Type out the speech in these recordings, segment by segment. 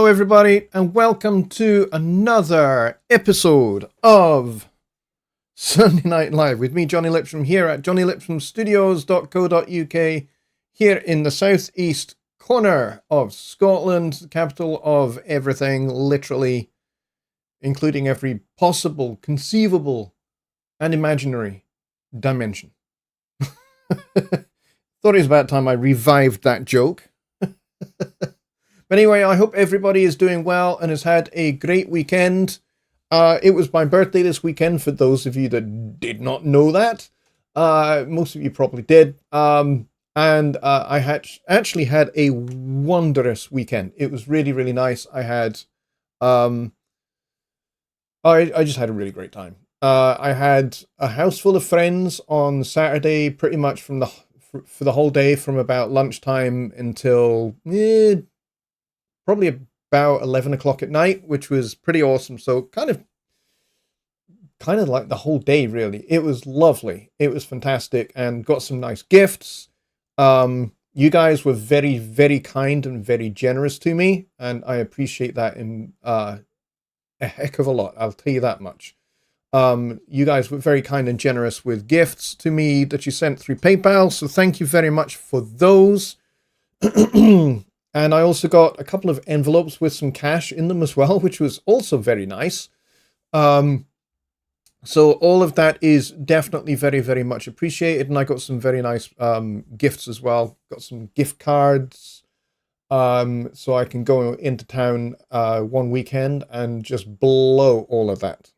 Hello, everybody, and welcome to another episode of Sunday Night Live with me, Jonny Lipsham, here at jonnylipshamstudios.co.uk, here in the southeast corner of Scotland, the capital of everything, literally, including every possible, conceivable, and imaginary dimension. Thought it was about time I revived that joke. But anyway, I hope everybody is doing well and has had a great weekend. It was my birthday this weekend, for those of you that did not know that. Most of you probably did. I actually had a wondrous weekend. It was really, really nice. I just had a really great time. I had a house full of friends on Saturday, pretty much for the whole day, from about lunchtime until probably about 11 o'clock at night, which was pretty awesome. So kind of like the whole day, really. It was lovely. It was fantastic, and got some nice gifts. You guys were very, very kind and very generous to me, and I appreciate that in a heck of a lot. I'll tell you that much. You guys were very kind and generous with gifts to me that you sent through PayPal, so thank you very much for those. And I also got a couple of envelopes with some cash in them as well, which was also very nice. So all of that is definitely very, very much appreciated. And I got some very nice gifts as well. Got some gift cards. So I can go into town one weekend and just blow all of that.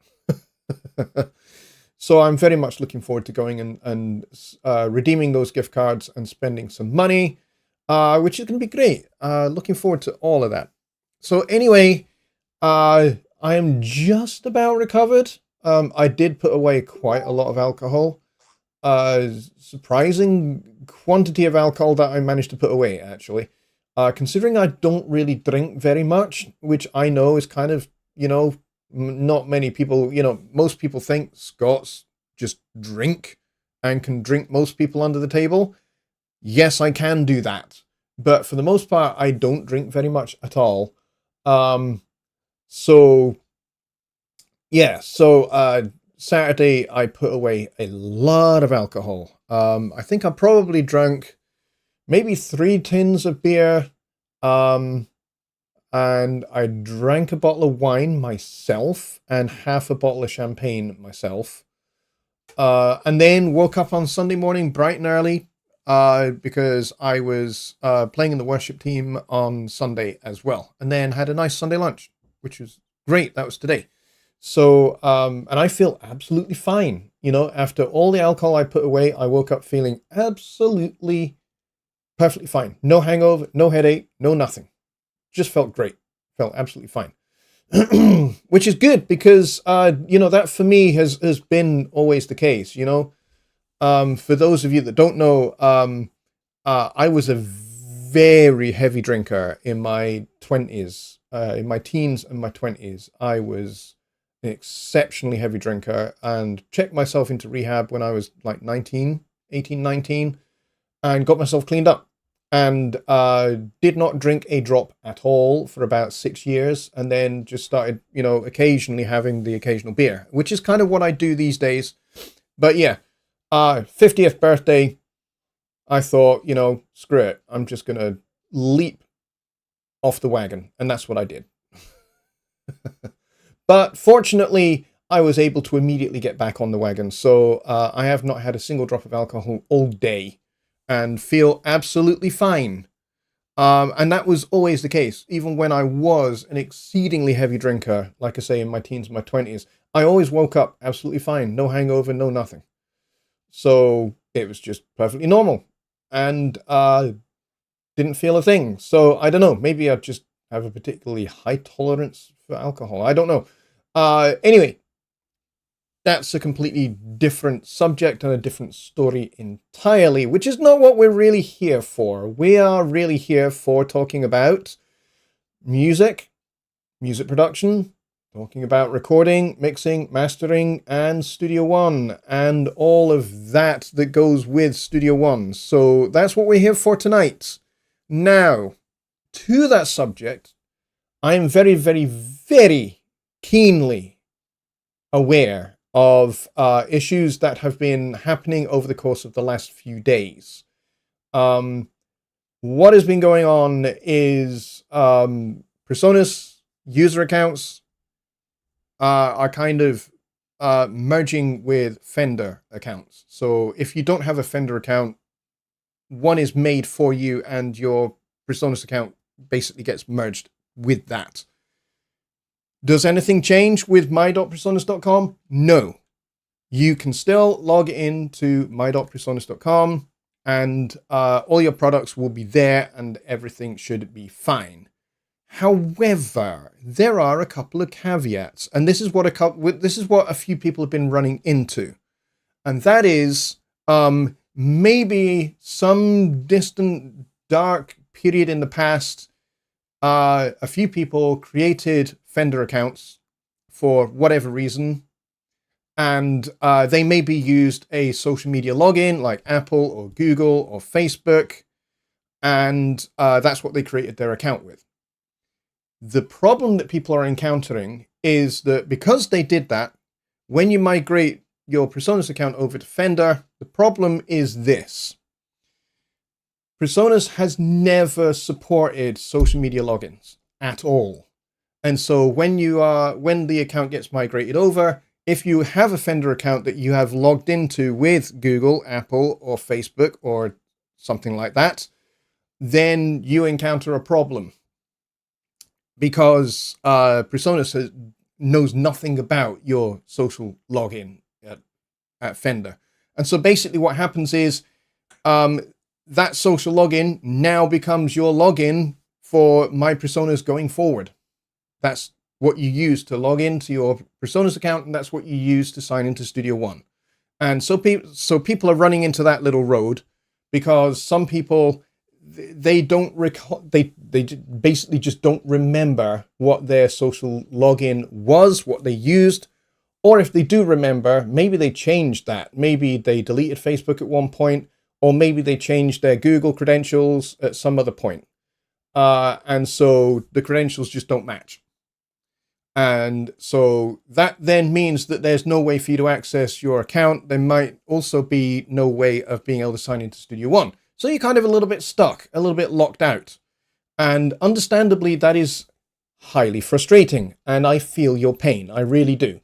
So I'm very much looking forward to going and redeeming those gift cards and spending some money. Which is going to be great. Looking forward to all of that. So anyway, I am just about recovered. I did put away quite a lot of alcohol. Surprising quantity of alcohol that I managed to put away, actually. Considering I don't really drink very much, which I know is kind of, not many people, most people think Scots just drink and can drink most people under the table. Yes, I can do that, but for the most part, I don't drink very much at all. So Saturday I put away a lot of alcohol. I think I probably drank maybe 3 tins of beer, and I drank a bottle of wine myself and half a bottle of champagne myself. And then woke up on Sunday morning bright and early. Because I was playing in the worship team on Sunday as well, and then had a nice Sunday lunch, which was great. That was today. So, and I feel absolutely fine. After all the alcohol I put away, I woke up feeling absolutely perfectly fine. No hangover, no headache, no nothing. Just felt great. Felt absolutely fine. Which is good because, that for me has been always the case, For those of you that don't know, I was a very heavy drinker in my 20s. In my teens and my 20s, I was an exceptionally heavy drinker, and checked myself into rehab when I was like 19, and got myself cleaned up. And did not drink a drop at all for about 6 years, and then just started, occasionally having the occasional beer, which is kind of what I do these days. But yeah. 50th birthday, I thought, screw it. I'm just going to leap off the wagon. And that's what I did. But fortunately, I was able to immediately get back on the wagon. So I have not had a single drop of alcohol all day and feel absolutely fine. And that was always the case. Even when I was an exceedingly heavy drinker, like I say, in my teens and my 20s, I always woke up absolutely fine. No hangover, no nothing. So it was just perfectly normal, and didn't feel a thing. So I don't know, maybe I just have a particularly high tolerance for alcohol. I don't know. Anyway, that's a completely different subject and a different story entirely, which is not what we're really here for. We are really here for talking about music production, talking about recording, mixing, mastering, and Studio One, and all of that goes with Studio One. So that's what we're here for tonight. Now, to that subject, I am very, very, very keenly aware of issues that have been happening over the course of the last few days. What has been going on is Presonus user accounts are kind of merging with Fender accounts. So if you don't have a Fender account, one is made for you and your Presonus account basically gets merged with that. Does anything change with my.presonus.com? No. You can still log into my.presonus.com and all your products will be there and everything should be fine. However, there are a couple of caveats, and this is what a few people have been running into, and that is maybe some distant dark period in the past, a few people created Fender accounts for whatever reason, and they maybe used a social media login like Apple or Google or Facebook, and that's what they created their account with. The problem that people are encountering is that because they did that, when you migrate your Presonus account over to Fender, the problem is this. Presonus has never supported social media logins at all. And so when the account gets migrated over, if you have a Fender account that you have logged into with Google, Apple, or Facebook, or something like that, then you encounter a problem. Because Presonus knows nothing about your social login at Fender. And so basically what happens is that social login now becomes your login for My Presonus going forward. That's what you use to log into your Presonus account, and that's what you use to sign into Studio One. And so people are running into that little road because some people, they don't recall, they basically just don't remember what their social login was, what they used, or if they do remember, maybe they changed that. Maybe they deleted Facebook at one point, or maybe they changed their Google credentials at some other point. And so the credentials just don't match. And so that then means that there's no way for you to access your account. There might also be no way of being able to sign into Studio One. So you're kind of a little bit stuck, a little bit locked out. And understandably, that is highly frustrating. And I feel your pain. I really do.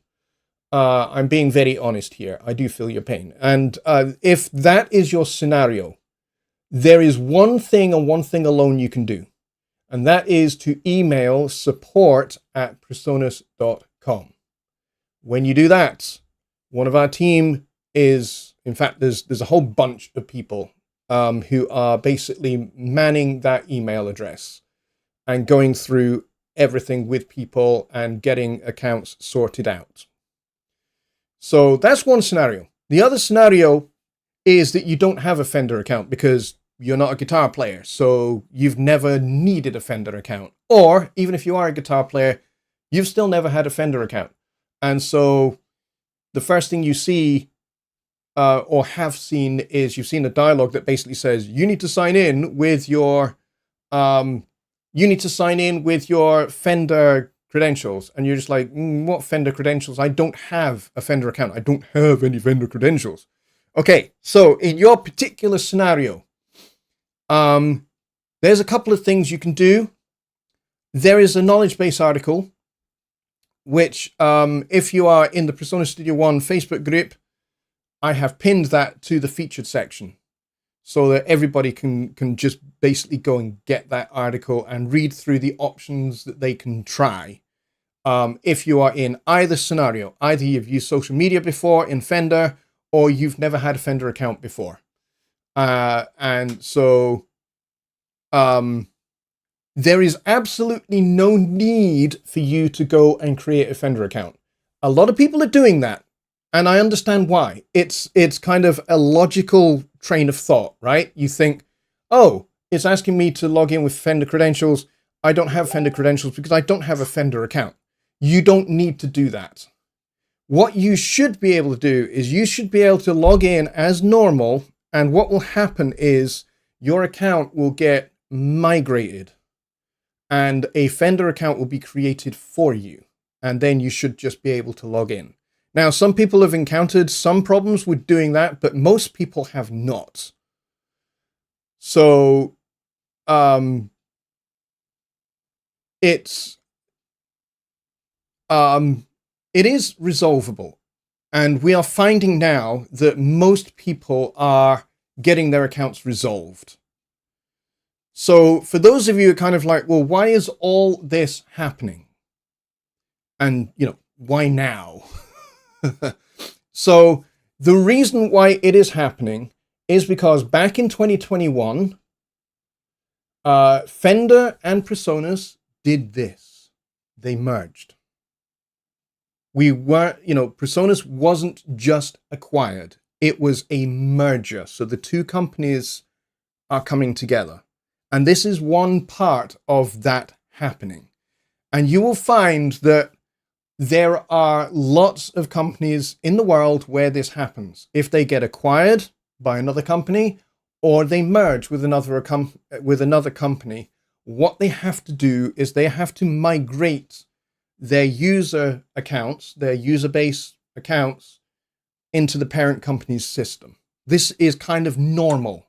I'm being very honest here. I do feel your pain. And if that is your scenario, there is one thing and one thing alone you can do. And that is to email support@presonus.com. When you do that, one of our team is, in fact, there's a whole bunch of people who are basically manning that email address and going through everything with people and getting accounts sorted out. So that's one scenario. The other scenario is that you don't have a Fender account because you're not a guitar player, so you've never needed a Fender account. Or even if you are a guitar player, you've still never had a Fender account. And so the first thing you see or have seen is you've seen a dialogue that basically says you need to sign in with your Fender credentials. And you're just like, what Fender credentials? I don't have a Fender account. I don't have any Fender credentials. Okay, so in your particular scenario, there's a couple of things you can do. There is a knowledge base article, which if you are in the Presonus Studio One Facebook group, I have pinned that to the featured section so that everybody can just basically go and get that article and read through the options that they can try. If you are in either scenario, either you've used social media before in Fender or you've never had a Fender account before. And so there is absolutely no need for you to go and create a Fender account. A lot of people are doing that, and I understand why. It's kind of a logical train of thought, right? You think, oh, it's asking me to log in with Fender credentials. I don't have Fender credentials because I don't have a Fender account. You don't need to do that. What you should be able to do is you should be able to log in as normal, and what will happen is your account will get migrated. and a Fender account will be created for you. And then you should just be able to log in. Now, some people have encountered some problems with doing that, but most people have not. So, it is resolvable. And we are finding now that most people are getting their accounts resolved. So for those of you who are kind of like, well, why is all this happening? And, why now? So the reason why it is happening is because back in 2021, Fender and PreSonus did this. They merged. We weren't, PreSonus wasn't just acquired. It was a merger. So the two companies are coming together. And this is one part of that happening. And you will find that there are lots of companies in the world where this happens. If they get acquired by another company or they merge with another company, what they have to do is they have to migrate their user accounts, their user base accounts, into the parent company's system. This is kind of normal.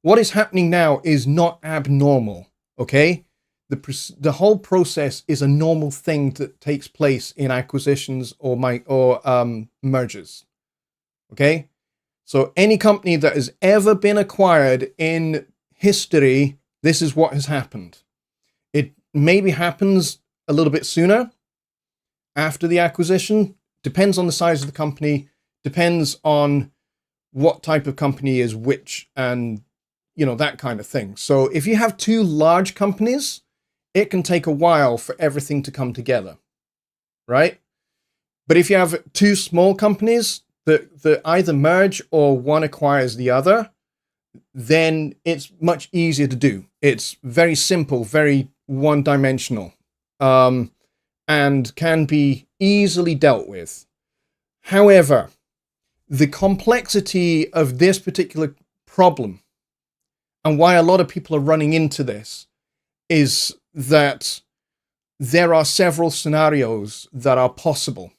What is happening now is not abnormal, okay? The whole process is a normal thing that takes place in acquisitions or mergers, okay? So any company that has ever been acquired in history, this is what has happened. It maybe happens a little bit sooner after the acquisition. Depends on the size of the company, depends on what type of company is which, and that kind of thing. So if you have two large companies, it can take a while for everything to come together, right? But if you have two small companies that either merge or one acquires the other, then it's much easier to do. It's very simple, very one-dimensional, and can be easily dealt with. However, the complexity of this particular problem and why a lot of people are running into this is that there are several scenarios that are possible.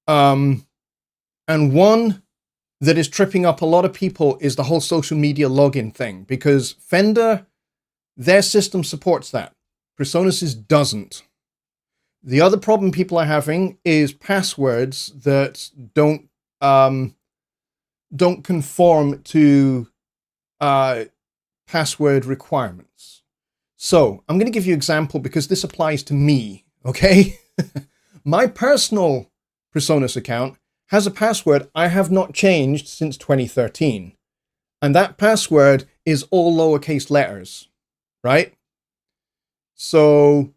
And one that is tripping up a lot of people is the whole social media login thing, because Fender, their system supports that. PreSonus's doesn't. The other problem people are having is passwords that don't conform to password requirements. So I'm going to give you an example because this applies to me, okay? My personal PreSonus account has a password I have not changed since 2013. And that password is all lowercase letters, right? So,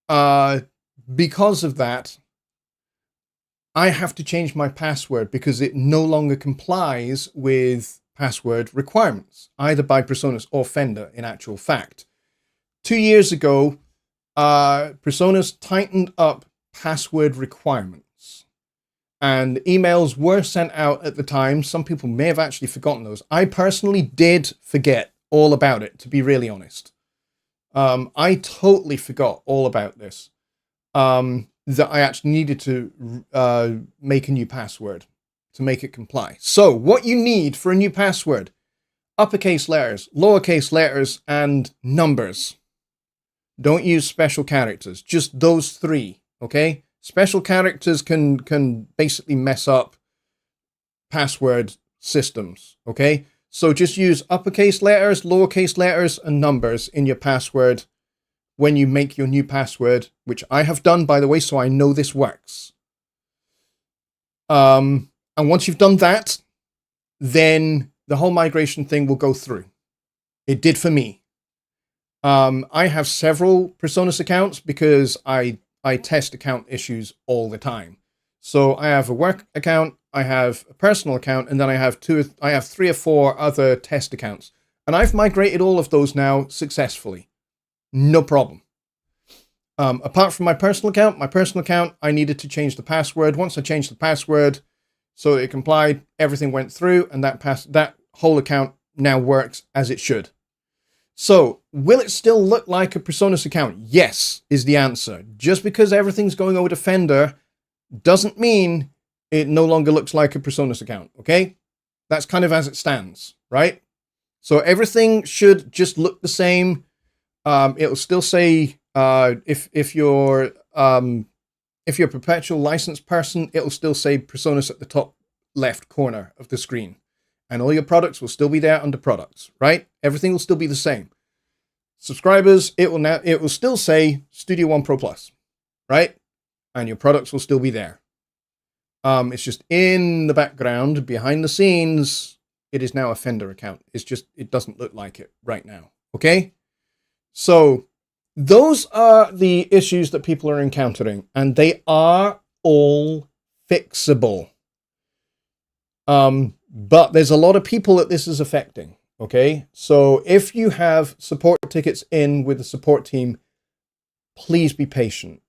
because of that, I have to change my password because it no longer complies with password requirements, either by PreSonus or Fender, in actual fact. 2 years ago, PreSonus tightened up password requirements, and emails were sent out at the time. Some people may have actually forgotten those. I personally did forget all about it, to be really honest. I totally forgot all about this, that I actually needed to make a new password to make it comply. So what you need for a new password: uppercase letters, lowercase letters, and numbers. Don't use special characters, just those three, okay? Special characters can basically mess up password systems, okay? So just use uppercase letters, lowercase letters, and numbers in your password when you make your new password, which I have done, by the way, so I know this works. And once you've done that, then the whole migration thing will go through. It did for me. I have several PreSonus accounts because I test account issues all the time. So I have a work account, I have a personal account, and then I have 3 or 4 other test accounts. And I've migrated all of those now successfully. No problem. Apart from my personal account, I needed to change the password. Once I changed the password so it complied, everything went through, and that whole account now works as it should. So, will it still look like a Presonus account? Yes, is the answer. Just because everything's going over Defender doesn't mean it no longer looks like a Presonus account, okay? That's kind of as it stands, right? So everything should just look the same. It'll still say, if you're a perpetual licensed person, it'll still say Presonus at the top left corner of the screen. And all your products will still be there under products, right? Everything will still be the same. Subscribers, it will still say Studio One Pro Plus, right? And your products will still be there. It's just in the background, behind the scenes, it is now a Fender account. It doesn't look like it right now, okay? So those are the issues that people are encountering, and they are all fixable. But there's a lot of people that this is affecting, okay? So if you have support tickets in with the support team, please be patient.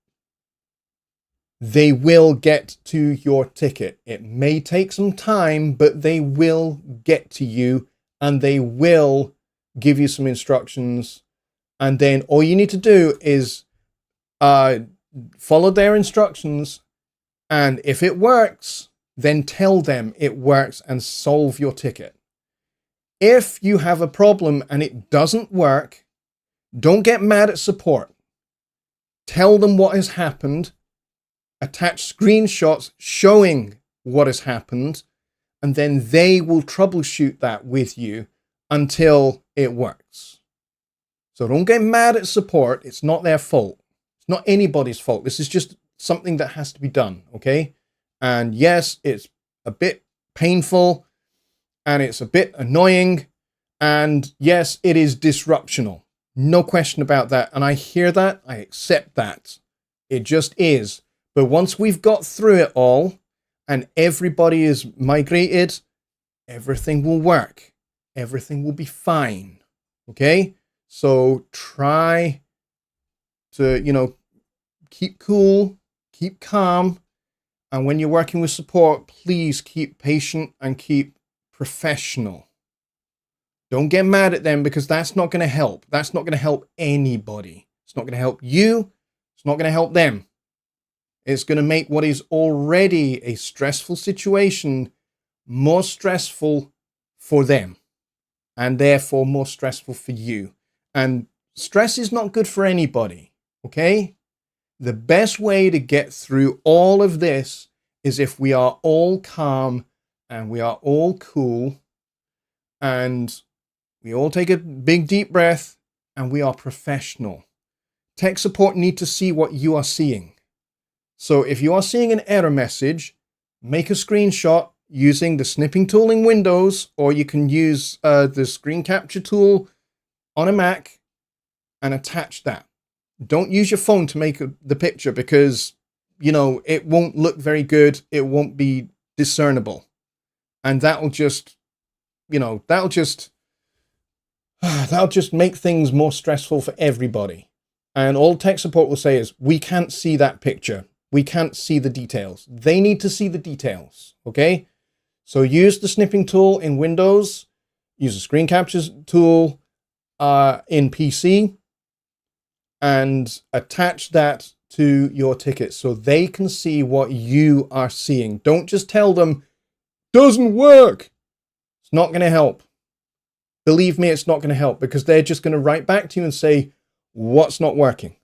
They will get to your ticket. It may take some time, but they will get to you, and they will give you some instructions. And then all you need to do is follow their instructions. And if it works, then tell them it works and solve your ticket. If you have a problem and it doesn't work, don't get mad at support. Tell them what has happened. Attach screenshots showing what has happened, and then they will troubleshoot that with you until it works. So don't get mad at support. It's not their fault. It's not anybody's fault. This is just something that has to be done, okay? And yes, it's a bit painful, and it's a bit annoying, and yes, it is disruptional. No question about that. And I hear that. I accept that. It just is. But once we've got through it all and everybody is migrated, everything will work. Everything will be fine. Okay? So try to, keep cool, keep calm. And when you're working with support, please keep patient and keep professional. Don't get mad at them, because that's not going to help. That's not going to help anybody. It's not going to help you. It's not going to help them. It's going to make what is already a stressful situation more stressful for them, and therefore more stressful for you. And stress is not good for anybody, okay? The best way to get through all of this is if we are all calm and we are all cool and we all take a big deep breath and we are professional. Tech support need to see what you are seeing. So if you are seeing an error message, make a screenshot using the snipping tool in Windows, or you can use the screen capture tool on a Mac and attach that. Don't use your phone to make the picture, because, it won't look very good. It won't be discernible. And that'll just make things more stressful for everybody. And all tech support will say is, we can't see that picture. We can't see the details. They need to see the details, okay? So use the snipping tool in Windows, use the screen capture tool in PC, and attach that to your ticket so they can see what you are seeing. Don't just tell them, doesn't work. It's not going to help. Believe me, it's not going to help, because they're just going to write back to you and say, what's not working?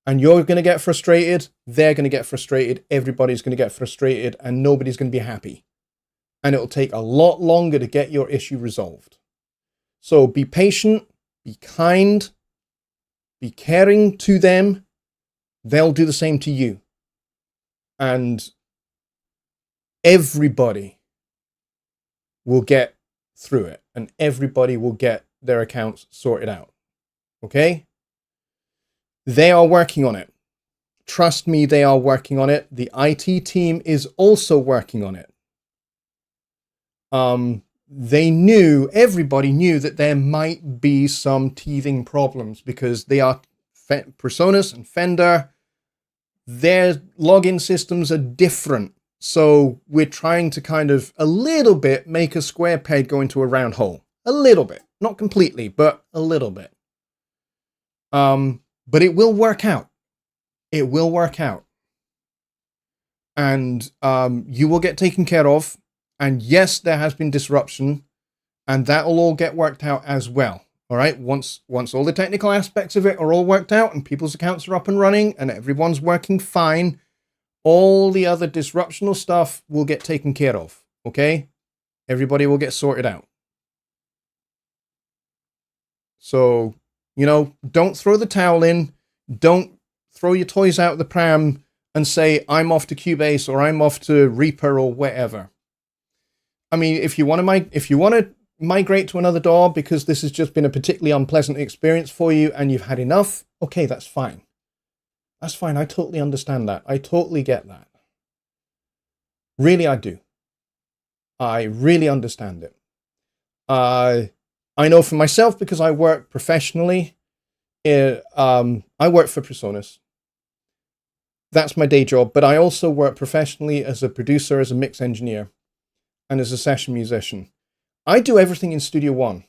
And you're going to get frustrated. They're going to get frustrated. Everybody's going to get frustrated, and nobody's going to be happy. And it'll take a lot longer to get your issue resolved. So be patient, be kind, be caring to them. They'll do the same to you. And everybody will get through it, and everybody will get their accounts sorted out. Okay? They are working on it. Trust me, they are working on it. The IT team is also working on it. Everybody knew that there might be some teething problems, because they are Presonus and Fender. Their login systems are different. So we're trying to kind of a little bit make a square peg go into a round hole. A little bit. Not completely, but a little bit. But it will work out. It will work out. And you will get taken care of. And yes, there has been disruption. And that will all get worked out as well. All right. Once all the technical aspects of it are all worked out and people's accounts are up and running and everyone's working fine, all the other disruptional stuff will get taken care of. Okay. Everybody will get sorted out. So, don't throw the towel in. Don't throw your toys out of the pram and say, I'm off to Cubase or I'm off to Reaper or whatever. I mean, if you want to migrate to another DAW because this has just been a particularly unpleasant experience for you and you've had enough, okay, that's fine. That's fine. I totally understand that. I totally get that. Really, I do. I really understand it. I know for myself because I work professionally. I work for PreSonus. That's my day job, but I also work professionally as a producer, as a mix engineer, and as a session musician. I do everything in Studio One.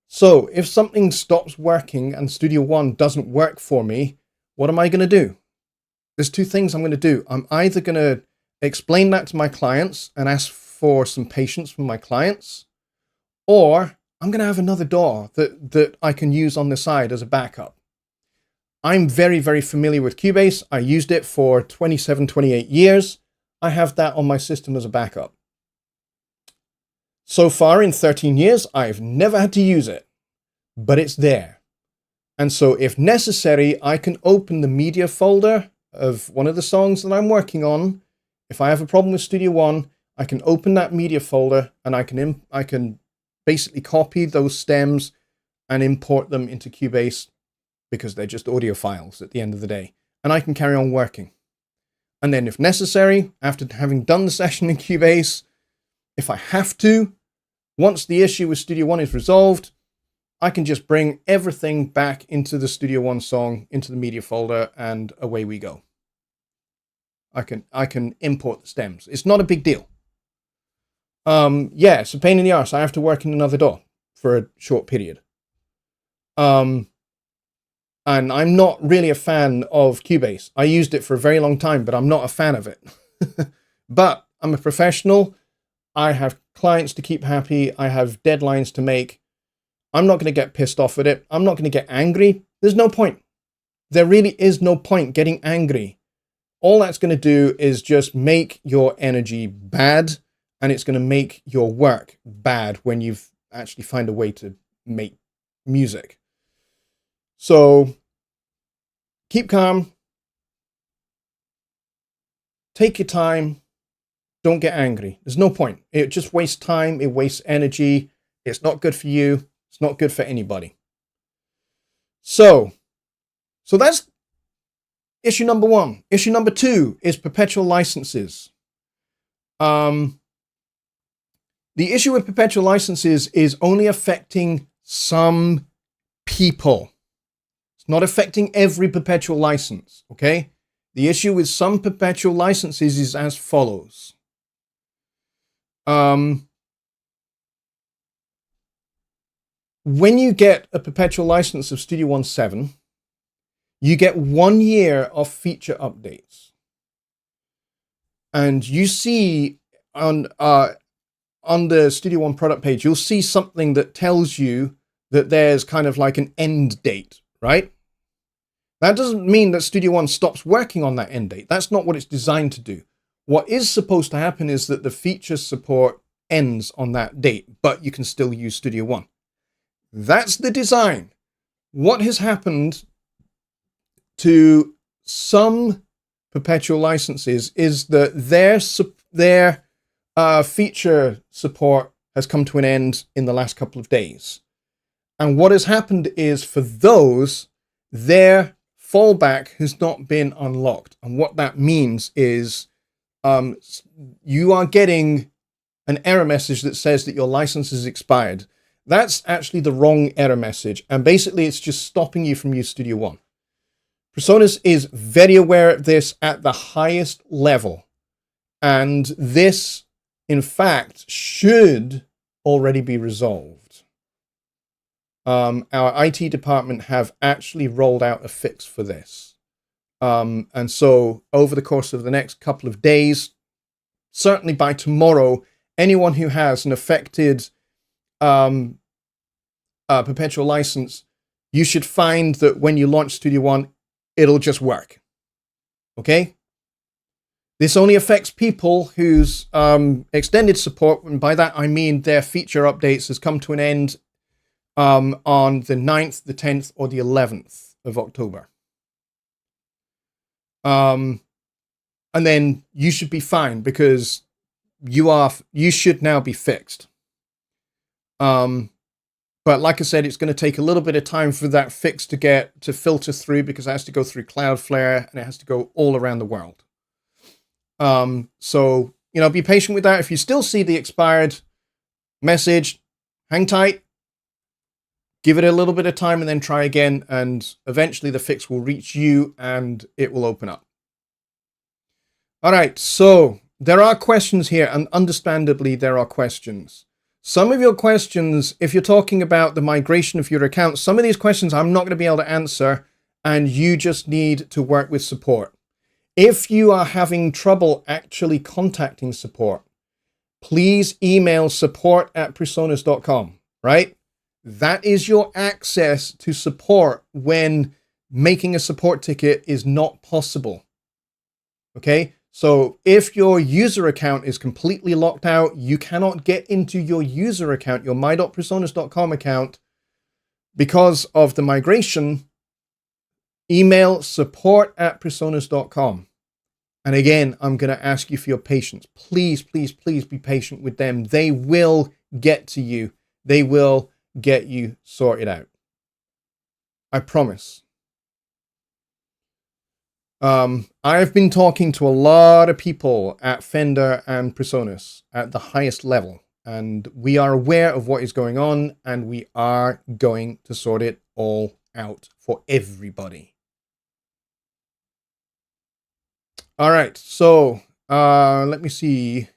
So if something stops working and Studio One doesn't work for me, what am I going to do? There's two things I'm going to do. I'm either going to explain that to my clients and ask for some patience from my clients, or I'm going to have another DAW that I can use on the side as a backup. I'm very, very familiar with Cubase. I used it for 27, 28 years. I have that on my system as a backup. So far in 13 years, I've never had to use it, but it's there. And so if necessary, I can open the media folder of one of the songs that I'm working on. If I have a problem with Studio One, I can open that media folder and I can basically copy those stems and import them into Cubase because they're just audio files at the end of the day. And I can carry on working. And then if necessary, after having done the session in Cubase, if I have to, once the issue with Studio One is resolved, I can just bring everything back into the Studio One song, into the media folder, and away we go. I can import the stems. It's not a big deal. Yeah, it's a pain in the arse. I have to work in another DAW for a short period. And I'm not really a fan of Cubase. I used it for a very long time, but I'm not a fan of it. But I'm a professional. I have clients to keep happy. I have deadlines to make. I'm not going to get pissed off at it. I'm not going to get angry. There's no point. There really is no point getting angry. All that's going to do is just make your energy bad, and it's going to make your work bad when you actually find a way to make music. So keep calm. Take your time. Don't get angry. There's no point. It just wastes time. It wastes energy. It's not good for you. It's not good for anybody. So that's issue number one. Issue number two is perpetual licenses. The issue with perpetual licenses is only affecting some people. It's not affecting every perpetual license, okay? The issue with some perpetual licenses is as follows. When you get a perpetual license of Studio One 7, you get 1 year of feature updates. And you see on the Studio One product page, you'll see something that tells you that there's kind of like an end date, right? That doesn't mean that Studio One stops working on that end date. That's not what it's designed to do. What is supposed to happen is that the feature support ends on that date, but you can still use Studio One. That's the design. What has happened to some perpetual licenses is that their feature support has come to an end in the last couple of days. And what has happened is for those, their fallback has not been unlocked. And what that means is you are getting an error message that says that your license is expired. That's actually the wrong error message. And basically, it's just stopping you from using Studio One. PreSonus is very aware of this at the highest level. And this, in fact, should already be resolved. our IT department have actually rolled out a fix for this. And so over the course of the next couple of days, certainly by tomorrow, anyone who has an affected perpetual license, you should find that when you launch Studio One, it'll just work. Okay? This only affects people whose extended support, and by that I mean their feature updates, has come to an end on the 9th, the 10th, or the 11th of October. And then you should be fine because you should now be fixed. But like I said, it's going to take a little bit of time for that fix to filter through because it has to go through Cloudflare and it has to go all around the world. So, be patient with that. If you still see the expired message, hang tight, give it a little bit of time and then try again. And eventually the fix will reach you and it will open up. All right. So there are questions here, and understandably there are questions. Some of your questions, if you're talking about the migration of your account, some of these questions I'm not going to be able to answer, and you just need to work with support. If you are having trouble actually contacting support, please email support@presonus.com, right? That is your access to support when making a support ticket is not possible. Okay? So if your user account is completely locked out, you cannot get into your user account, your my.presonus.com account, because of the migration, email support@presonus.com. And again, I'm going to ask you for your patience. Please, please, please be patient with them. They will get to you. They will get you sorted out. I promise. I've been talking to a lot of people at Fender and Presonus at the highest level, and we are aware of what is going on, and we are going to sort it all out for everybody. All right, so let me see.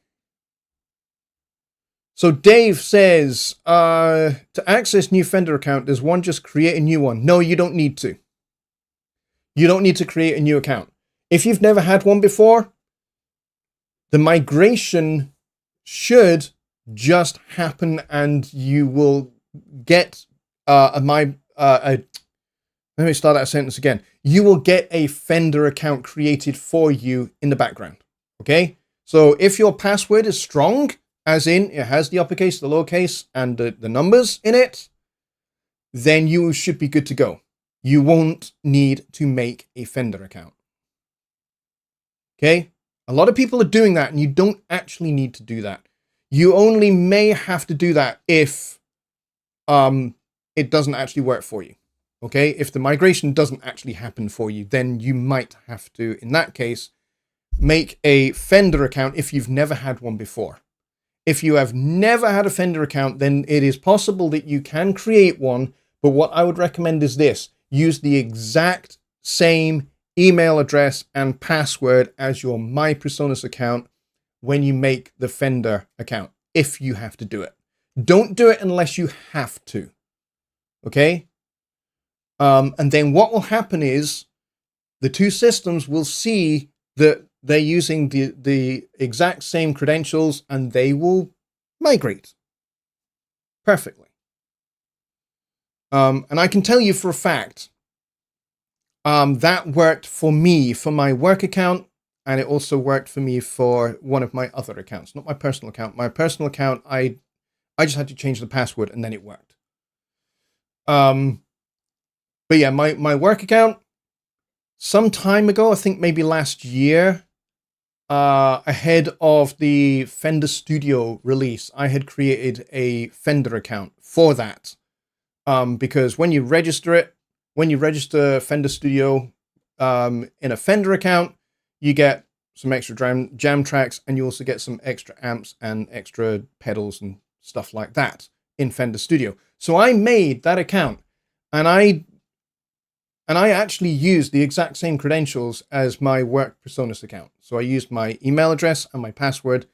So Dave says, to access new Fender account, does one just create a new one? No, you don't need to. You don't need to create a new account. If you've never had one before, the migration should just happen and you will get let me start that sentence again. You will get a Fender account created for you in the background. Okay? So if your password is strong, as in it has the uppercase, the lowercase, and the numbers in it, then you should be good to go. You won't need to make a Fender account. Okay? A lot of people are doing that, and you don't actually need to do that. You only may have to do that if it doesn't actually work for you. Okay? If the migration doesn't actually happen for you, then you might have to, in that case, make a Fender account if you've never had one before. If you have never had a Fender account, then it is possible that you can create one, but what I would recommend is this. Use the exact same email address and password as your My Presonus account when you make the Fender account, if you have to do it. Don't do it unless you have to. Okay? And then what will happen is the two systems will see that they're using the exact same credentials and they will migrate perfectly. And I can tell you for a fact, that worked for me for my work account, and it also worked for me for one of my other accounts, not my personal account. My personal account, I just had to change the password and then it worked. But yeah, my work account, some time ago, I think maybe last year, ahead of the Fender Studio release, I had created a Fender account for that. Because when you register Fender Studio in a Fender account, you get some extra jam tracks, and you also get some extra amps and extra pedals and stuff like that in Fender Studio. So I made that account, and I actually used the exact same credentials as my work Presonus account. So I used my email address and my password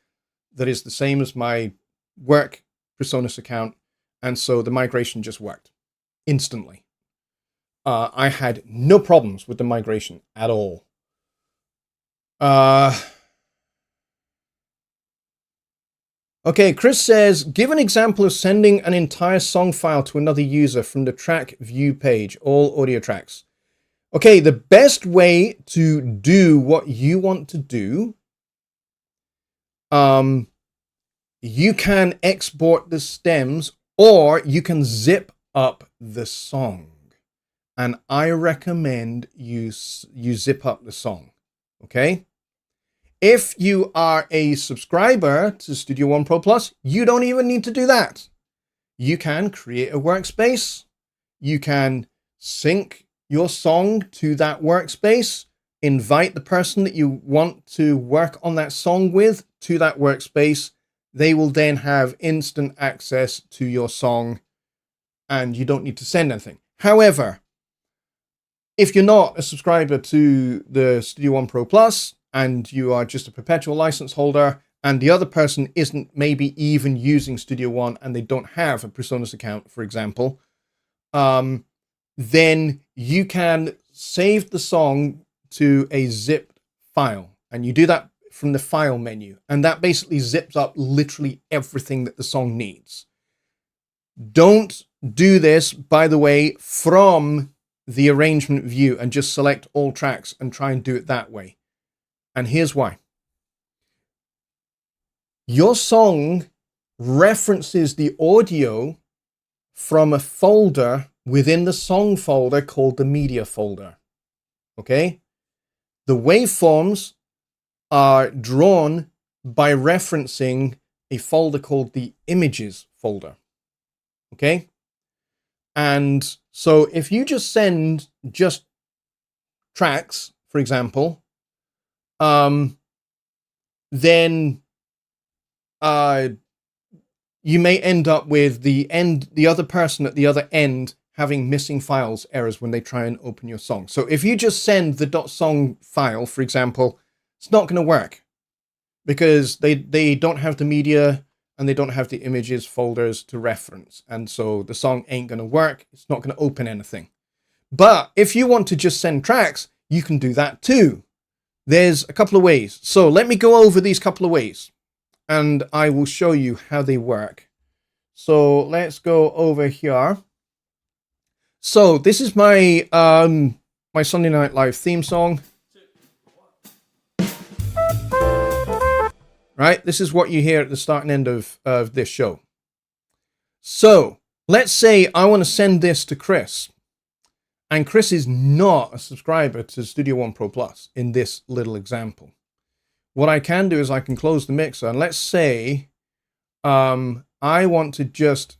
that is the same as my work Presonus account. And so the migration just worked. instantly. I had no problems with the migration at all. Okay, Chris says, give an example of sending an entire song file to another user from the track view page, all audio tracks. Okay, the best way to do what you want to do, you can export the stems or you can zip up the song. And I recommend you zip up the song, okay? If you are a subscriber to Studio One Pro Plus, you don't even need to do that. You can create a workspace. You can sync your song to that workspace, invite the person that you want to work on that song with to that workspace. They will then have instant access to your song and you don't need to send anything. However, if you're not a subscriber to the Studio One Pro Plus and you are just a perpetual license holder and the other person isn't maybe even using Studio One and they don't have a Presonus account, for example, then you can save the song to a zipped file. And you do that from the file menu. And that basically zips up literally everything that the song needs. Don't do this, by the way, from the arrangement view and just select all tracks and try and do it that way. And here's why. Your song references the audio from a folder within the song folder called the media folder. Okay? The waveforms are drawn by referencing a folder called the images folder. Okay? And so if you just send just tracks, for example, then you may end up with the other person at the other end having missing files errors when they try and open your song. So if you just send the .song file, for example, it's not going to work because they don't have the media and they don't have the images folders to reference. And so the song ain't going to work. It's not going to open anything. But if you want to just send tracks, you can do that too. There's a couple of ways. So let me go over these couple of ways and I will show you how they work. So let's go over here. So this is my my Sunday Night Live theme song. Right, this is what you hear at the start and end of this show. So let's say I want to send this to Chris. And Chris is not a subscriber to Studio One Pro Plus in this little example. What I can do is I can close the mixer. And let's say I want to just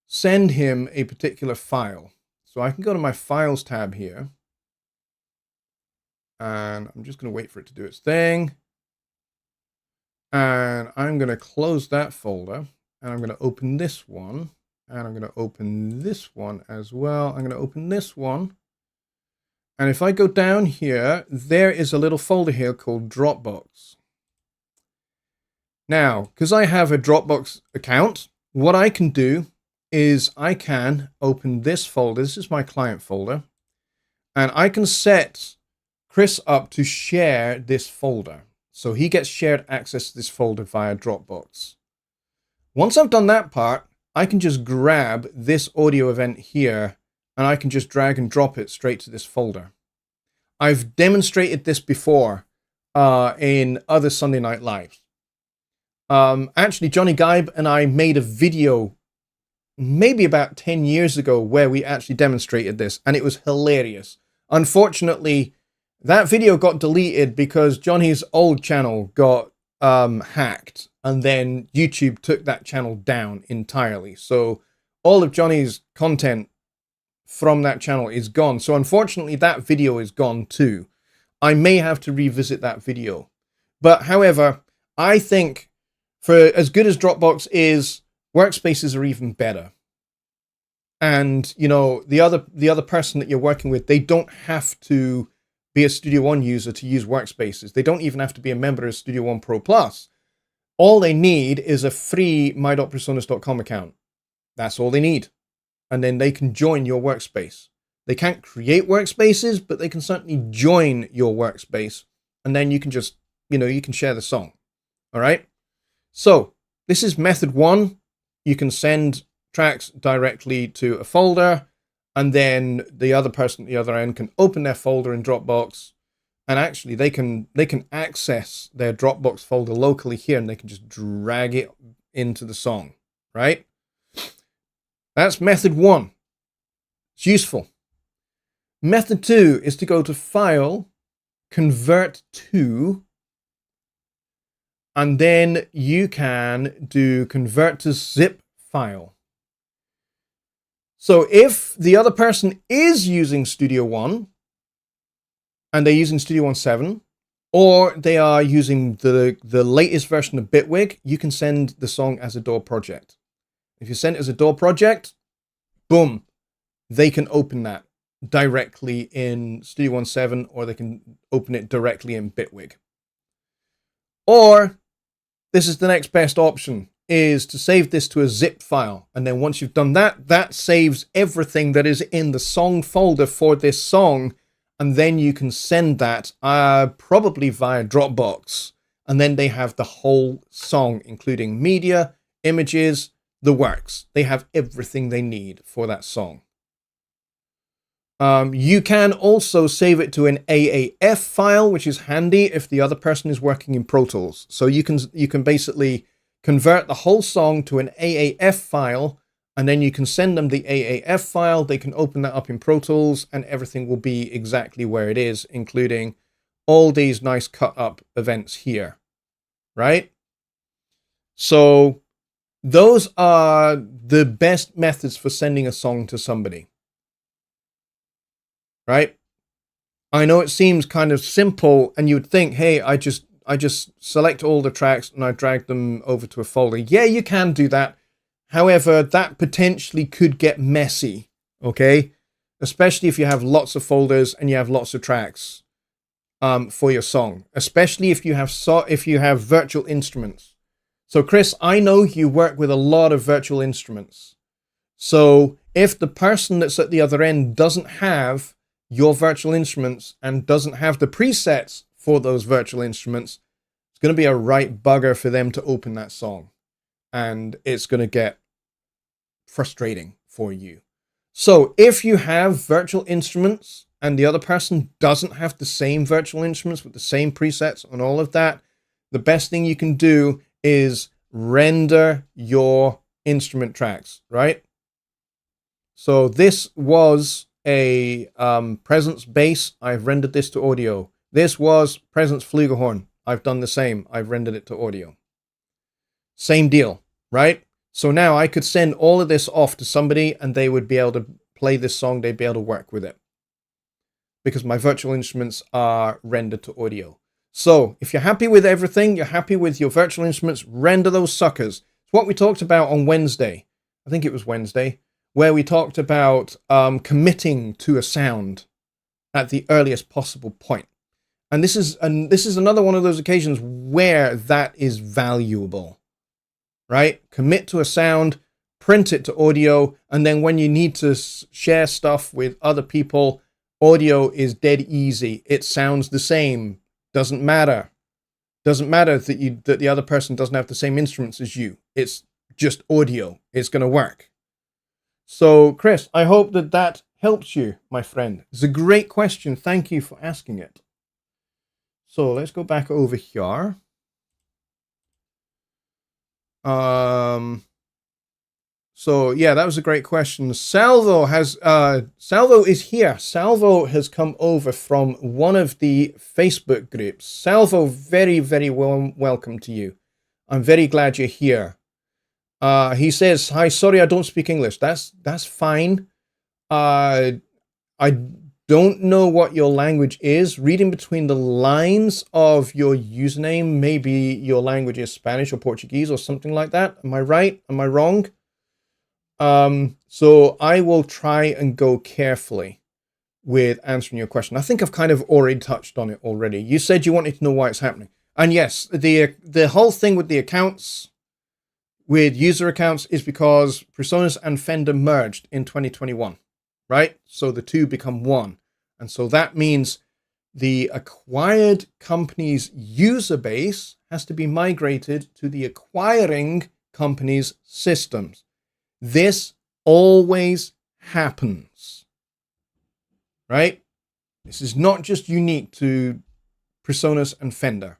send him a particular file. So I can go to my Files tab here. And I'm just going to wait for it to do its thing. And I'm going to close that folder. And I'm going to open this one. And I'm going to open this one as well. I'm going to open this one. And if I go down here, there is a little folder here called Dropbox. Now, because I have a Dropbox account, what I can do is I can open this folder. This is my client folder. And I can set Chris up to share this folder. So he gets shared access to this folder via Dropbox. Once I've done that part, I can just grab this audio event here and I can just drag and drop it straight to this folder. I've demonstrated this before in other Sunday Night Lives. Actually, Jonny Geib and I made a video maybe about 10 years ago where we actually demonstrated this and it was hilarious. Unfortunately, that video got deleted because Jonny's old channel got hacked and then YouTube took that channel down entirely. So all of Jonny's content from that channel is gone. So unfortunately, that video is gone too. I may have to revisit that video. But however, I think for as good as Dropbox is, workspaces are even better. And, you know, the other person that you're working with, they don't have to be a Studio One user to use workspaces. They don't even have to be a member of Studio One Pro Plus. All they need is a free my.presonus.com account. That's all they need. and then they can join your workspace. They can't create workspaces, but they can certainly join your workspace, and then you can just, you can share the song. All right. So this is method 1. You can send tracks directly to a folder, and then the other person at the other end can open their folder in Dropbox, and actually they can access their Dropbox folder locally here, and they can just drag it into the song, right? That's method 1. It's useful. Method 2 is to go to File, Convert to, and then you can do Convert to Zip file. So if the other person is using Studio One, and they're using Studio One 7, or they are using the latest version of Bitwig, you can send the song as a DAW project. If you send it as a DAW project, boom, they can open that directly in Studio One 7, or they can open it directly in Bitwig. Or, this is the next best option, is to save this to a zip file. And then once you've done that, that saves everything that is in the song folder for this song. And then you can send that probably via Dropbox. And then they have the whole song, including media, images, the works. They have everything they need for that song. You can also save it to an AAF file, which is handy if the other person is working in Pro Tools. So you can basically convert the whole song to an AAF file, and then you can send them the AAF file. They can open that up in Pro Tools, and everything will be exactly where it is, including all these nice cut up events here, right? So those are the best methods for sending a song to somebody. Right? I know it seems kind of simple, and you would think, hey, I just select all the tracks and I drag them over to a folder. Yeah, you can do that. However, that potentially could get messy, okay? Especially if you have lots of folders and you have lots of tracks for your song. Especially if you have virtual instruments. So, Chris, I know you work with a lot of virtual instruments. So if the person that's at the other end doesn't have your virtual instruments and doesn't have the presets for those virtual instruments, it's going to be a right bugger for them to open that song. And it's going to get frustrating for you. So if you have virtual instruments and the other person doesn't have the same virtual instruments with the same presets and all of that, the best thing you can do is render your instrument tracks, right? So this was a Presence bass. I've rendered this to audio. This was Presence flugelhorn. I've done the same. I've rendered it to audio. Same deal, right? So now I could send all of this off to somebody and they would be able to play this song. They'd be able to work with it because my virtual instruments are rendered to audio. So if you're happy with everything, you're happy with your virtual instruments, render those suckers. It's what we talked about on Wednesday. I think it was Wednesday, where we talked about committing to a sound at the earliest possible point. And this is another one of those occasions where that is valuable, right? Commit to a sound, print it to audio, and then when you need to share stuff with other people, audio is dead easy. It sounds the same. Doesn't matter. Doesn't matter that the other person doesn't have the same instruments as you. It's just audio. It's going to work. So, Chris, I hope that helps you, my friend. It's a great question. Thank you for asking it. So, let's go back over here. So, yeah, that was a great question. Salvo is here. Salvo has come over from one of the Facebook groups. Salvo, very, very welcome to you. I'm very glad you're here. He says, "Hi, sorry, I don't speak English." That's fine. I don't know what your language is. Reading between the lines of your username, maybe your language is Spanish or Portuguese or something like that. Am I right? Am I wrong? So I will try and go carefully with answering your question. I think I've kind of already touched on it already. You said you wanted to know why it's happening. And yes, the whole thing with the accounts, with user accounts is because Presonus and Fender merged in 2021, right? So the two become one. And so that means the acquired company's user base has to be migrated to the acquiring company's systems. This always happens, right? This is not just unique to Presonus and Fender.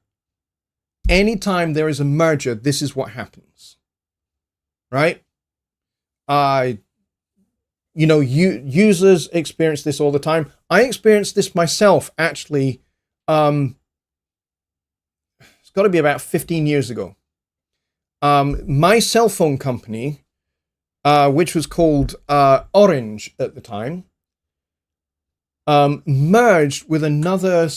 Anytime there is a merger, this is what happens, right? Users experience this all the time. I experienced this myself, actually. It's got to be about 15 years ago. My cell phone company, which was called Orange at the time, merged with another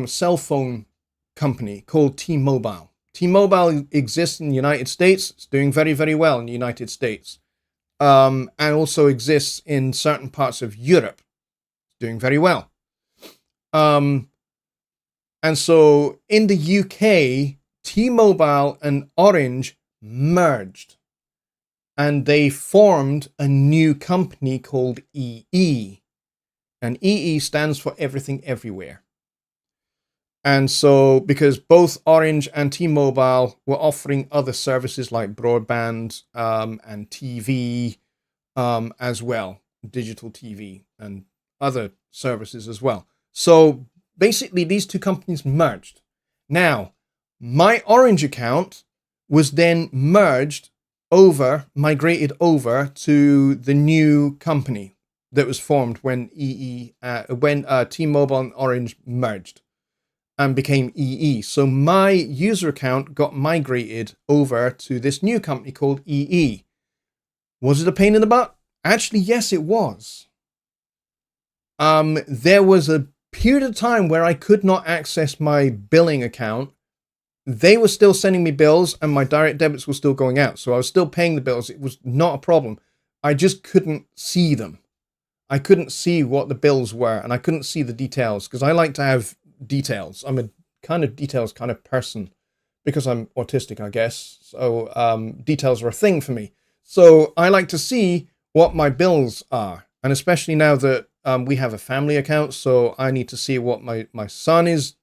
cell phone company called T-Mobile. T-Mobile exists in the United States. It's doing very, very well in the United States. And also exists in certain parts of Europe. It's doing very well. And so in the UK, T-Mobile and Orange merged. And they formed a new company called EE. And EE stands for Everything Everywhere. And so, because both Orange and T-Mobile were offering other services like broadband and TV as well, digital TV and other services as well. So basically, these two companies merged. Now, my Orange account was then migrated over to the new company that was formed when T-Mobile and Orange merged and became EE. So my user account got migrated over to this new company called EE. Was it a pain in the butt? Actually, yes, it was. There was a period of time where I could not access my billing account. They were still sending me bills and my direct debits were still going out. So I was still paying the bills. It was not a problem. I just couldn't see them. I couldn't see what the bills were and I couldn't see the details because I like to have details. I'm a kind of details kind of person because I'm autistic, I guess. So details are a thing for me. So I like to see what my bills are. And especially now that we have a family account. So I need to see what my son is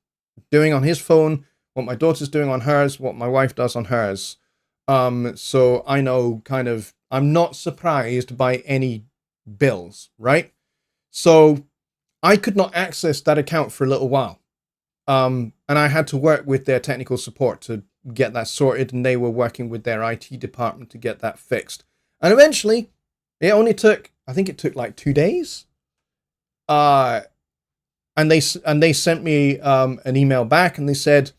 doing on his phone, what my daughter's doing on hers, what my wife does on hers. So I know I'm not surprised by any bills, right? So I could not access that account for a little while. And I had to work with their technical support to get that sorted, and they were working with their IT department to get that fixed. And eventually, it only took, I think it took like 2 days. And they sent me an email back, and they said,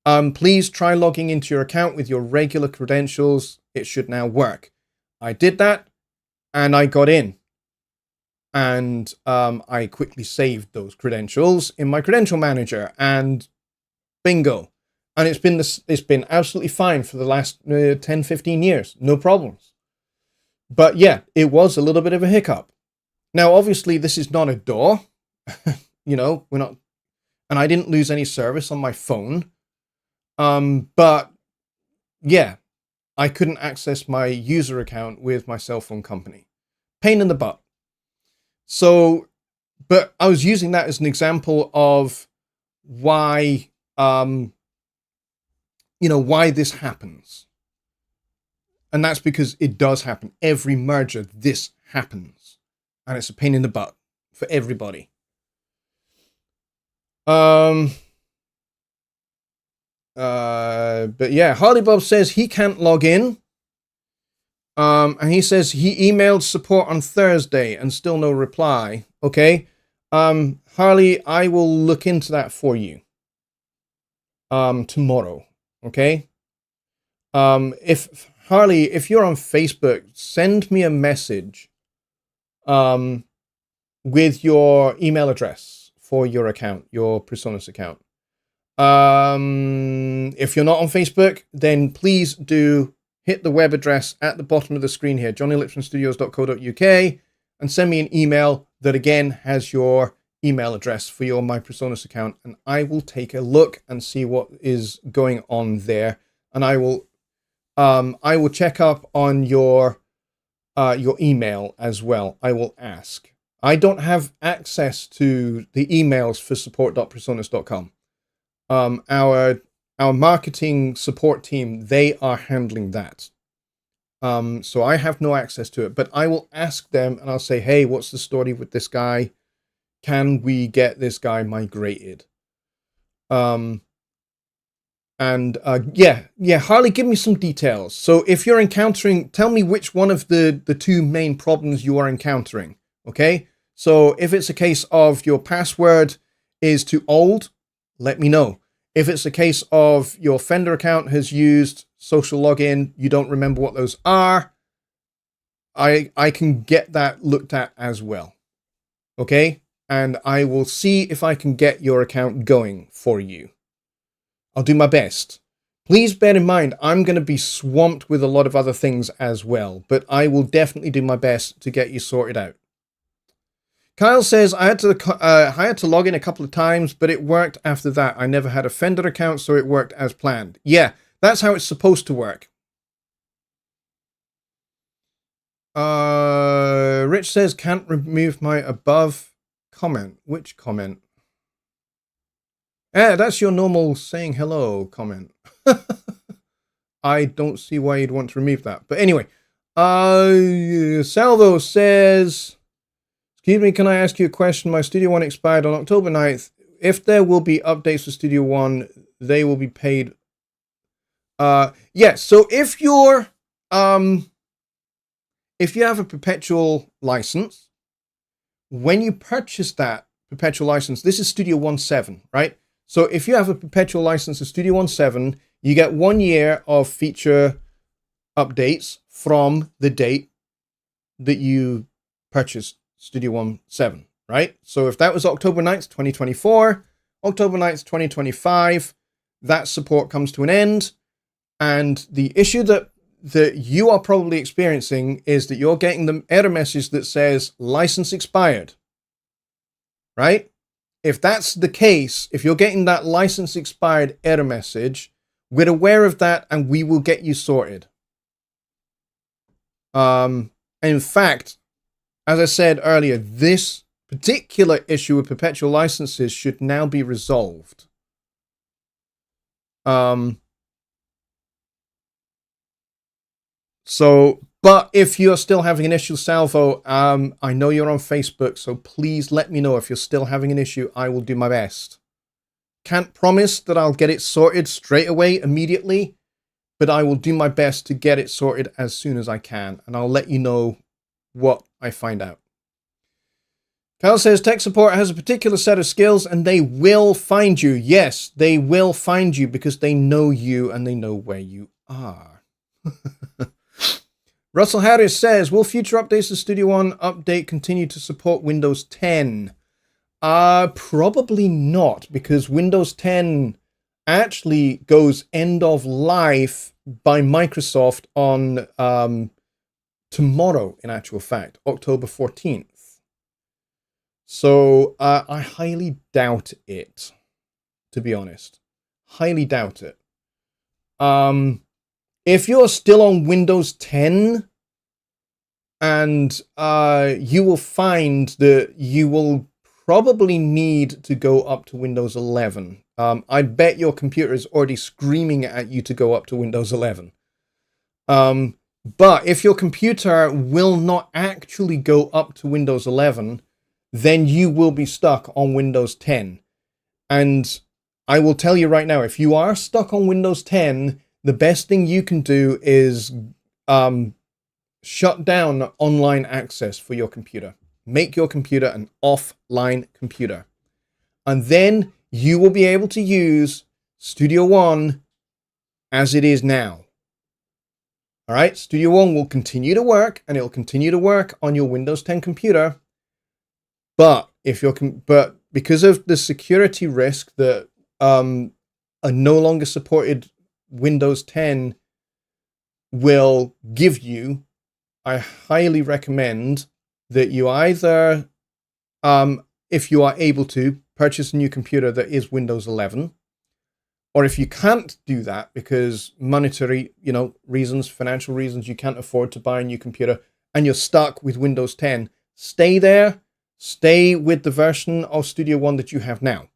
please try logging into your account with your regular credentials. It should now work. I did that, and I got in. And I quickly saved those credentials in my credential manager, and bingo. And it's been absolutely fine for the last 10, 15 years. No problems. But yeah, it was a little bit of a hiccup. Now, obviously, this is not a DAW. We're not, and I didn't lose any service on my phone. But yeah, I couldn't access my user account with my cell phone company. Pain in the butt. So, but I was using that as an example of why, why this happens. And that's because it does happen. Every merger, this happens. And it's a pain in the butt for everybody. But yeah, Harley Bob says he can't log in. And he says he emailed support on Thursday and still no reply. Okay. Harley, I will look into that for you. Tomorrow. Okay. If you're on Facebook, send me a message, with your email address for your account, your Presonus account. If you're not on Facebook, then please do hit the web address at the bottom of the screen here, jonnylipshamstudios.co.uk, and send me an email that again has your email address for your My Presonus account, and I will take a look and see what is going on there, and I will I will check up on your email as well. I will ask. I don't have access to the emails for support.presonus.com. Our marketing support team, they are handling that. So I have no access to it, but I will ask them and I'll say, hey, what's the story with this guy? Can we get this guy migrated? Yeah, Harley, give me some details. So if you're encountering, tell me which one of the two main problems you are encountering. Okay. So if it's a case of your password is too old, let me know. If it's a case of your Fender account has used social login, you don't remember what those are, I can get that looked at as well. Okay. And I will see if I can get your account going for you. I'll do my best. Please bear in mind, I'm going to be swamped with a lot of other things as well, but I will definitely do my best to get you sorted out. Kyle says, I had to log in a couple of times, but it worked after that. I never had a Fender account, so it worked as planned. Yeah, that's how it's supposed to work. Rich says, can't remove my above comment. Which comment? That's your normal saying hello comment. I don't see why you'd want to remove that. But anyway, Salvo says, excuse me, can I ask you a question? My Studio One expired on October 9th. If there will be updates for Studio One, they will be paid. Yeah, so if you have a perpetual license, when you purchase that perpetual license, this is Studio One 7, right? So if you have a perpetual license of Studio One 7, you get 1 year of feature updates from the date that you purchased Studio One 7, right? So if that was October 9th, 2024, October 9th, 2025, that support comes to an end. And the issue that you are probably experiencing is that you're getting the error message that says license expired, right? If that's the case, if you're getting that license expired error message, we're aware of that and we will get you sorted. In fact, as I said earlier, this particular issue with perpetual licenses should now be resolved. But if you're still having an issue, Salvo, I know you're on Facebook, so please let me know if you're still having an issue. I will do my best. Can't promise that I'll get it sorted straight away, immediately, but I will do my best to get it sorted as soon as I can, and I'll let you know what I find out. Kyle says, tech support has a particular set of skills, and they will find you. Yes, they will find you because they know you and they know where you are. Russell Harris says, will future updates to Studio One update continue to support Windows 10? Probably not, because Windows 10 actually goes end of life by Microsoft on tomorrow, in actual fact, October 14th. So I highly doubt it, to be honest. Highly doubt it. If you're still on Windows 10, and you will find that you will probably need to go up to Windows 11. I bet your computer is already screaming at you to go up to Windows 11. But if your computer will not actually go up to Windows 11, then you will be stuck on Windows 10. And I will tell you right now, if you are stuck on Windows 10, the best thing you can do is shut down online access for your computer. Make your computer an offline computer. And then you will be able to use Studio One as it is now. All right, Studio One will continue to work, and it'll continue to work on your Windows 10 computer. But because of the security risk that a no longer supported Windows 10 will give you, I highly recommend that you either, if you are able to, purchase a new computer that is Windows 11, Or if you can't do that because monetary, reasons, financial reasons, you can't afford to buy a new computer and you're stuck with Windows 10, stay there. Stay with the version of Studio One that you have now.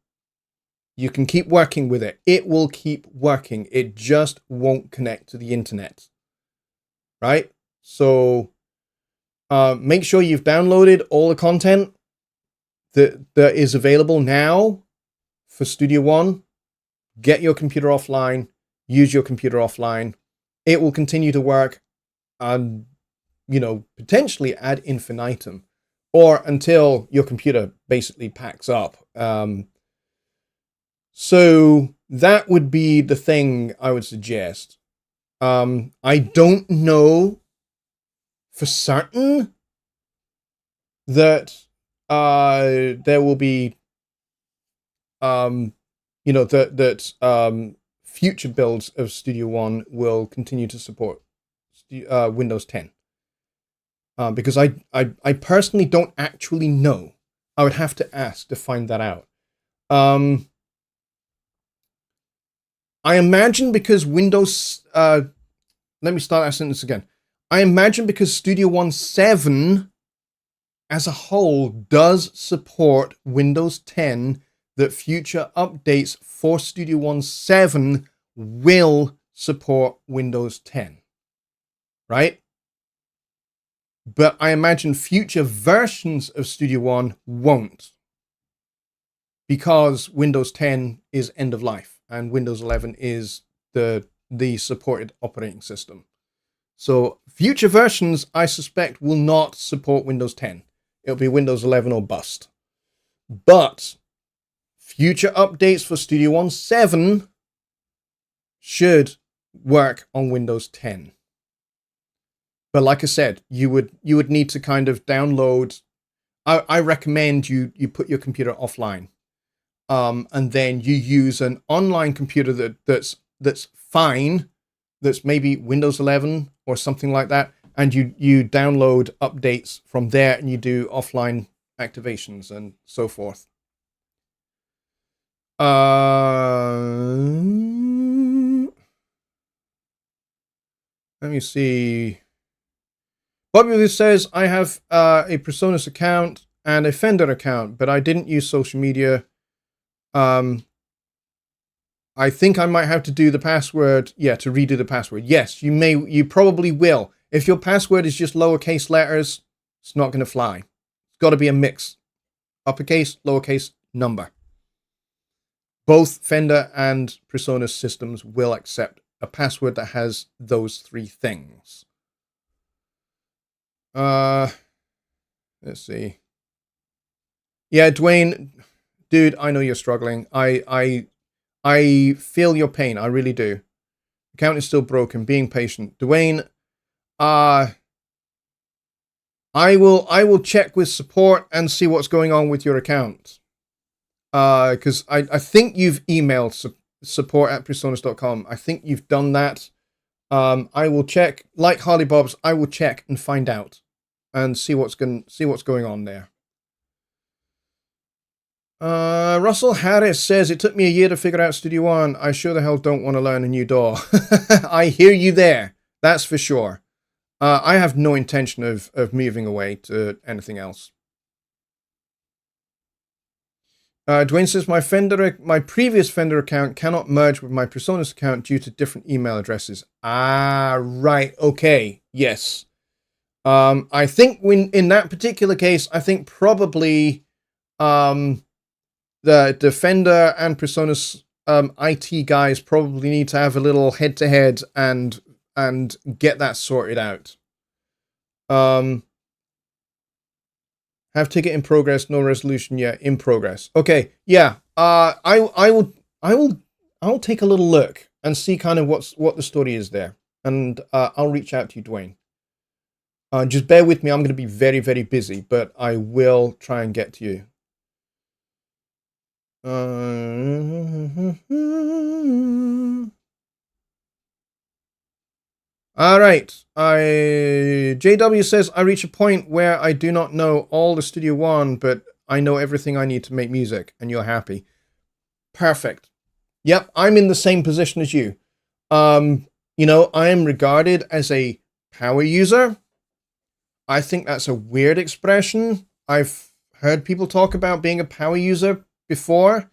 You can keep working with it. It will keep working. It just won't connect to the internet. Right? So make sure you've downloaded all the content that is available now for Studio One. Get your computer offline. Use your computer offline. It will continue to work and, potentially ad infinitum, or until your computer basically packs up. So that would be the thing I would suggest. I don't know for certain that there will be future builds of Studio One will continue to support Windows 10. Because I personally don't actually know. I would have to ask to find that out. I imagine because Windows... let me start that sentence again. I imagine because Studio One 7 as a whole does support Windows 10, that future updates for Studio One 7 will support Windows 10. Right? But I imagine future versions of Studio One won't, because Windows 10 is end of life and Windows 11 is the supported operating system. So future versions, I suspect, will not support Windows 10. It'll be Windows 11 or bust. But future updates for Studio One 7 should work on Windows 10. But like I said, you would need to kind of download. I recommend you put your computer offline, and then you use an online computer that's fine, that's maybe Windows 11 or something like that, and you download updates from there, and you do offline activations and so forth. Let me see. Bobby says, I have a Presonus account and a Fender account, but I didn't use social media. I think I might have to do the password. Yeah, to redo the password. Yes, you probably will. If your password is just lowercase letters, it's not going to fly. It's got to be a mix. Uppercase, lowercase, number. Both Fender and Presonus systems will accept a password that has those three things. Let's see. Yeah, Dwayne, dude, I know you're struggling. I feel your pain. I really do. Account is still broken. Being patient. Dwayne, I will check with support and see what's going on with your account. Because I think you've emailed support@presonus.com. I think you've done that. I will check, like Harley Bob's, I will check and find out and see what's going on there. Russell Harris says, it took me a year to figure out Studio One. I sure the hell don't want to learn a new DAW. I hear you there. That's for sure. I have no intention of moving away to anything else. Dwayne says, my previous Fender account cannot merge with my Presonus account due to different email addresses. Ah, right. Okay. Yes. I think in that particular case, I think probably the Fender and Presonus IT guys probably need to have a little head-to-head and get that sorted out. Have ticket in progress, no resolution yet. In progress. Okay, yeah. I will take a little look and see kind of what the story is there, and I'll reach out to you, Dwayne. Just bear with me. I'm going to be very, very busy, but I will try and get to you. All right. JW says, I reach a point where I do not know all the Studio One, but I know everything I need to make music, and you're happy. Perfect. Yep, I'm in the same position as you. I am regarded as a power user. I think that's a weird expression. I've heard people talk about being a power user before,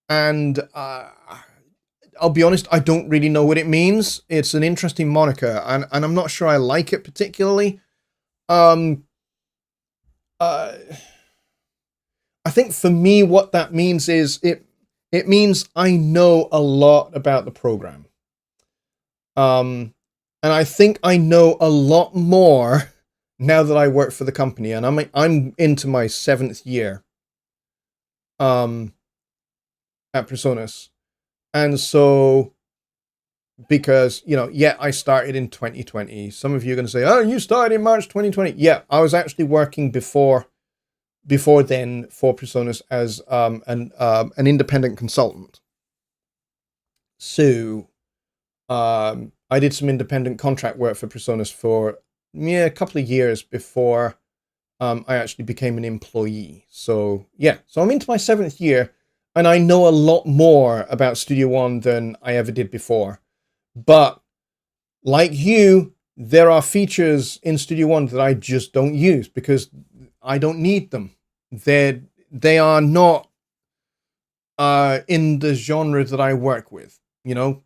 and I'll be honest, I don't really know what it means. It's an interesting moniker, and I'm not sure I like it particularly. Um, uh, I think for me, what that means is it means I know a lot about the program. And I think I know a lot more now that I work for the company, and I'm into my 7th year at Presonus. And so, because, I started in 2020. Some of you are going to say, oh, you started in March 2020. Yeah, I was actually working before then for Presonus as an independent consultant. So I did some independent contract work for Presonus for a couple of years before I actually became an employee. So I'm into my 7th year, and I know a lot more about Studio One than I ever did before. But like you, there are features in Studio One that I just don't use because I don't need them. They are not in the genre that I work with.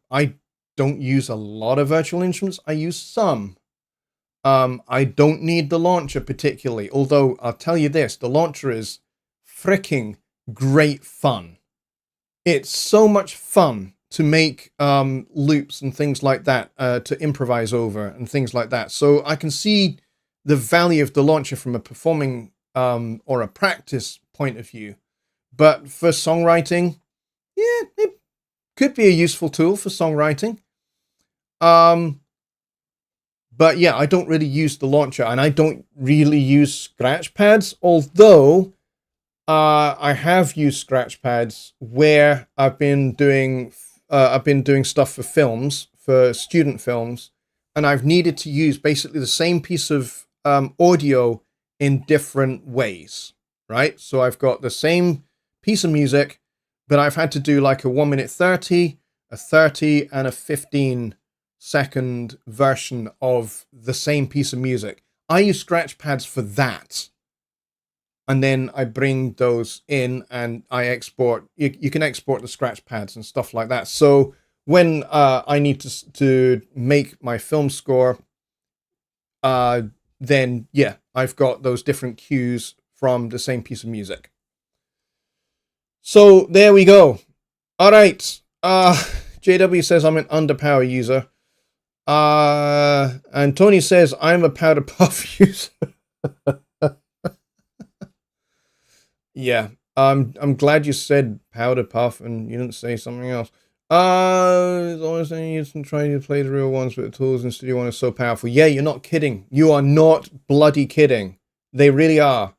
I don't use a lot of virtual instruments. I use some. I don't need the launcher particularly, although I'll tell you this, the launcher is freaking great fun. It's so much fun to make loops and things like that, to improvise over and things like that. So I can see the value of the launcher from a performing or a practice point of view. But for songwriting, it could be a useful tool for songwriting. But I don't really use the launcher, and I don't really use scratch pads, although I have used scratch pads where I've been doing stuff for films, for student films, and I've needed to use basically the same piece of audio in different ways, right? So I've got the same piece of music, but I've had to do like a 1 minute 30, a 30, and a 15-second version of the same piece of music. I use scratch pads for that. And then I bring those in and I export. You can export the scratch pads and stuff like that. So when I need to make my film score, then I've got those different cues from the same piece of music. So there we go. All right. JW says I'm an underpower user. And Tony says I'm a powder puff user. Yeah. I'm glad you said powder puff and you didn't say something else. It's always saying you can try to play the real ones, but the tools in Studio One are so powerful. Yeah, you're not kidding. You are not bloody kidding. They really are.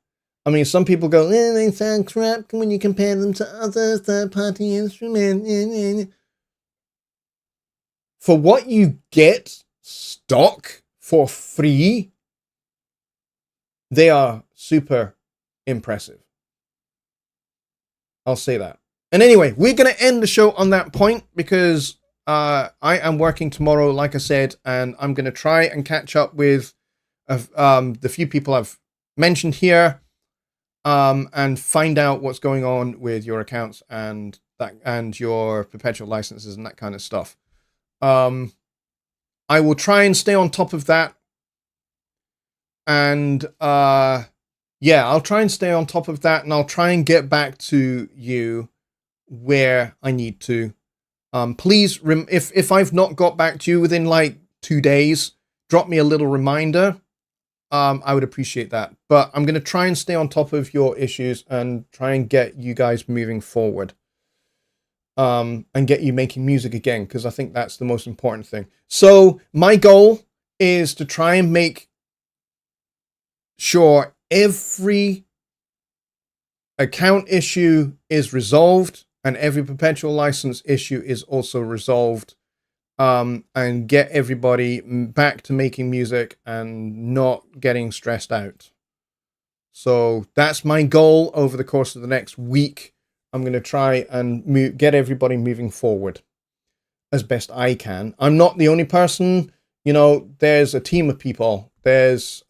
I mean, some people go, they sound crap when you compare them to other third-party instruments. For what you get stock for free, they are super impressive. I'll say that. And anyway, we're going to end the show on that point because I am working tomorrow, like I said, and I'm going to try and catch up with the few people I've mentioned here, and find out what's going on with your accounts and your perpetual licenses and that kind of stuff. I will try and stay on top of that, and I'll try and stay on top of that, and I'll try and get back to you where I need to. Please, if I've not got back to you within like 2 days, drop me a little reminder. I would appreciate that. But I'm going to try and stay on top of your issues and try and get you guys moving forward. And get you making music again, because I think that's the most important thing. So my goal is to try and make sure every account issue is resolved and every perpetual license issue is also resolved, and get everybody back to making music and not getting stressed out. So that's my goal over the course of the next week. I'm going to try and get everybody moving forward as best I can. I'm not the only person. You know, there's a team of people. There's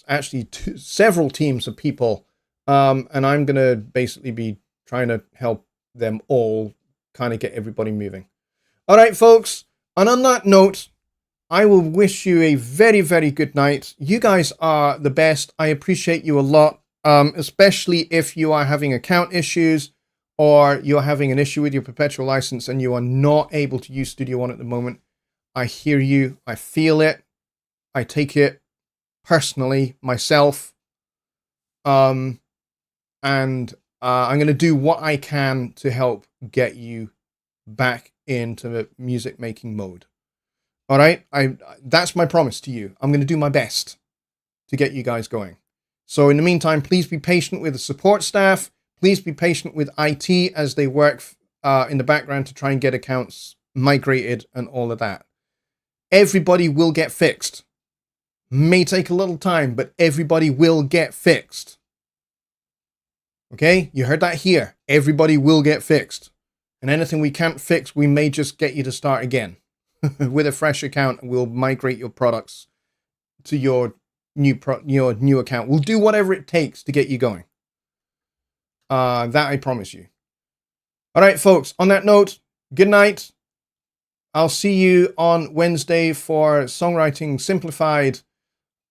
actually several teams of people, and I'm going to basically be trying to help them all kind of get everybody moving. All right, folks. And on that note, I will wish you a very, very good night. You guys are the best. I appreciate you a lot, especially if you are having account issues or you're having an issue with your perpetual license and you are not able to use Studio One at the moment. I hear you. I feel it. I take it personally myself. And I'm going to do what I can to help get you back into the music making mode. All right. That's my promise to you. I'm going to do my best to get you guys going. So in the meantime, please be patient with the support staff. Please be patient with IT as they work in the background to try and get accounts migrated and all of that. Everybody will get fixed. May take a little time, but everybody will get fixed. Okay? You heard that here. Everybody will get fixed. And anything we can't fix, we may just get you to start again with a fresh account, and we'll migrate your products to your new account. We'll do whatever it takes to get you going. That I promise you. All right, folks. On that note, good night. I'll see you on Wednesday for Songwriting Simplified,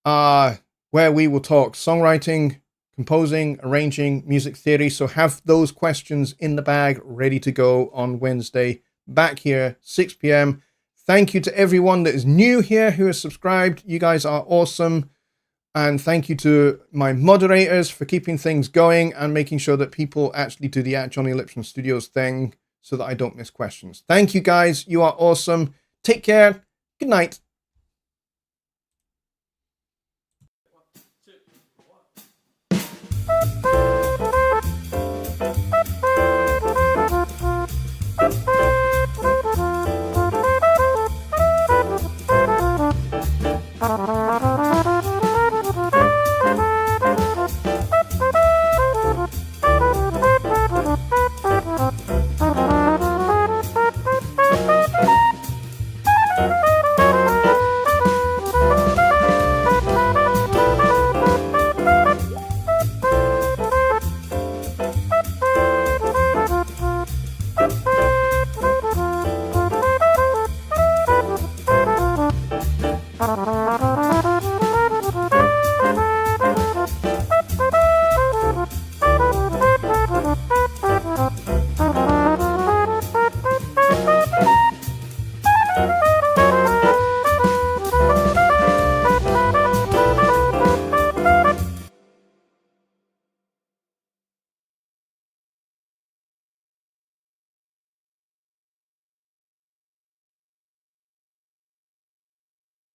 where we will talk songwriting, composing, arranging, music theory. So have those questions in the bag ready to go on Wednesday. Back here, 6 p.m. Thank you to everyone that is new here who has subscribed. You guys are awesome. And thank you to my moderators for keeping things going and making sure that people actually do the Jonny Lipsham Studios thing so that I don't miss questions. Thank you guys. You are awesome. Take care. Good night. Bye.